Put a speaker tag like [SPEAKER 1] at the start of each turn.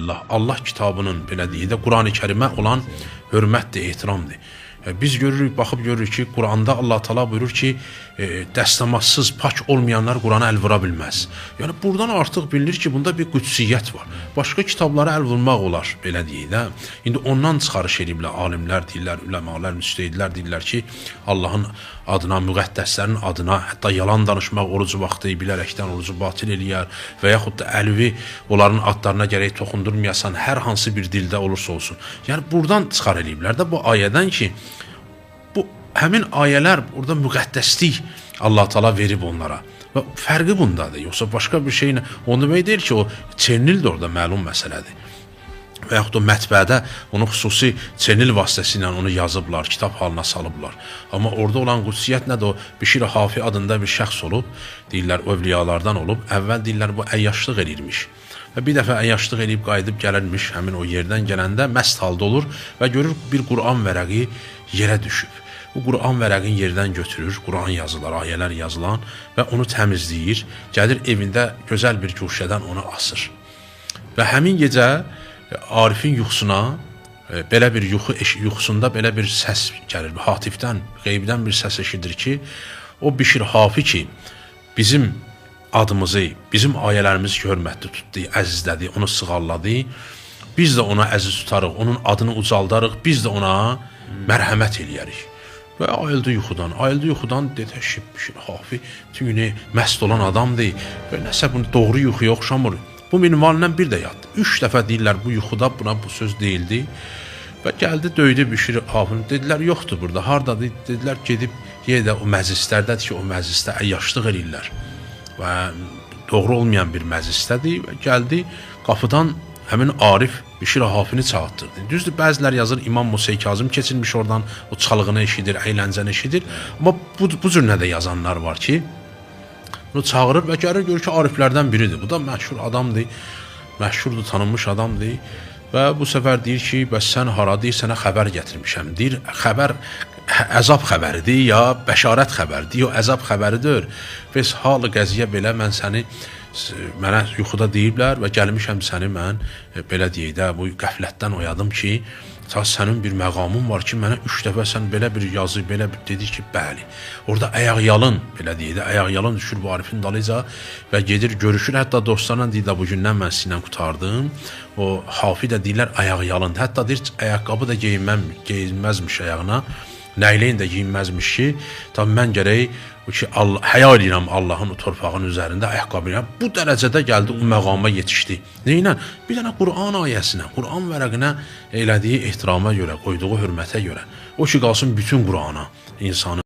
[SPEAKER 1] kitabilllah. Allah kitabının belə deyək də Qurani Kərimə olan hörmətdir, ehtiramdır. Biz görürük, baxıb görürük ki, Quranda Allah Teala buyurur ki, dəstəmazsız, pak olmayanlar Qurana əl vura bilməz. Yəni buradan artıq bilinir ki, bunda bir qüdsiyyət var. Başqa kitablara əl vurmaq olar, belə deyək də. İndi ondan çıxarış ediblər alimlər, deyirlər, üləmalar, müstəhidlər deyirlər ki, Allahın adına, müqəddəslərin adına, hətta yalan danışmaq orucu vaxtı bilərəkdən orucu batil eləyər və yaxud da əlvi onların adlarına gərək toxundurmayasan, hər hansı bir dildə olursa olsun. Yəni buradan çıxar eləyiblər də bu ayədən ki, həmin ayələr orada müqəddəslik Allah Teala verib onlara. Və fərqi bundadır. Yoxsa başqa bir şeylə, onu demək deyil ki, o çernil də orada məlum məsələdir. Və yaxud da mətbəədə onu xüsusi çernil vasitəsilə onu yazıblar, kitab halına salıblar. Amma orada olan qüdsiyyət nədir? O Bişir Hafi adında bir şəxs olub, deyirlər, övliyalardan olub. Əvvəl deyirlər, bu əyyaşlıq eləyirmiş. Və bir dəfə əyyaşlıq eləyib qayıdıb gəlirmiş, həmin o yerdən gələndə məst halda olur və görür bir Quran vərəqi yerə düşüb. Bu Quran vərəqin yerdən götürür, Quran yazılar, ayələr yazılan və onu təmizləyir, gəlir evində gözəl bir guşədən onu asır. Və həmin gecə Arifin yuxusuna, belə bir yuxusunda belə bir səs gəlir, hatifdən, qeybdən bir səs eşidir ki, o Bişir Hafi ki, bizim adımızı, bizim ayələrimizi hörmətli tutdu, əzizlədi, onu sığalladı, biz də ona əziz tutarıq, onun adını ucaldarıq, biz də ona mərhəmət eləyərik. Və ayıldı yuxudan dedi, Bişir Hafi tüyünü məst olan adamdır və nəsə bunu doğru yuxuya oxşamır. Bu minvallə bir də yatdı. 3 dəfə deyirlər bu yuxuda buna bu söz deyildi və gəldi döydü Bişir Hafini. Dedilər, yoxdur burada, hardadır? Dedilər, gedib yerdə o məclislərdədir ki, o məclisdə əyyaşlıq eləyirlər və doğru olmayan bir məclisdədir və gəldi qapıdan həmin Arif Bişir Hafini çağırtdırdı. Düzdür, bəzilər yazır, İmam Musa Kazım keçirmiş oradan, o çalğını eşidir, əyləncəni eşidir. Amma bu cür nə də yazanlar var ki, bunu çağırır və gəlir, görür ki, Ariflərdən biridir. Bu da məşhur adamdır, məşhurdur, tanınmış adamdır. Və bu səfər deyir ki, bəs sən haradır, sənə xəbər gətirmişəm. Deyir, xəbər əzab xəbəridir, ya bəşarət xəbəridir, ya əzab xəbəridir. Bəs halı qəziyə belə mənə yuxuda deyiblər və gəlmişəm səni mən, belə deyək də, bu qəflətdən oyadım ki, sənin bir məqamın var ki, mənə 3 dəfə sən belə bir yazı, belə bir dedi ki, bəli. Orada ayaqyalın, belə deyək də, ayaqyalın düşür bu Arifin dalıca və gedir, görüşür, hətta dostlarla deyir də, bugündən mən sinən qutardım. O Hafi də deyirlər, ayaqyalın, hətta deyir, ayaqqabı da geyinməzmiş ayağına, nəyləyin də giyinməzmiş ki, tabi mən gərək həya eləyirəm Allahın o torpağın üzərində ayaqqabı eləyirəm. Bu dərəcədə gəldi, o məqama yetişdi. Neynə? Bir dənə Quran ayəsinə, Quran vərəqinə elədiyi ehtirama görə, qoyduğu hörmətə görə. O ki, qalsın bütün Qurana insanı.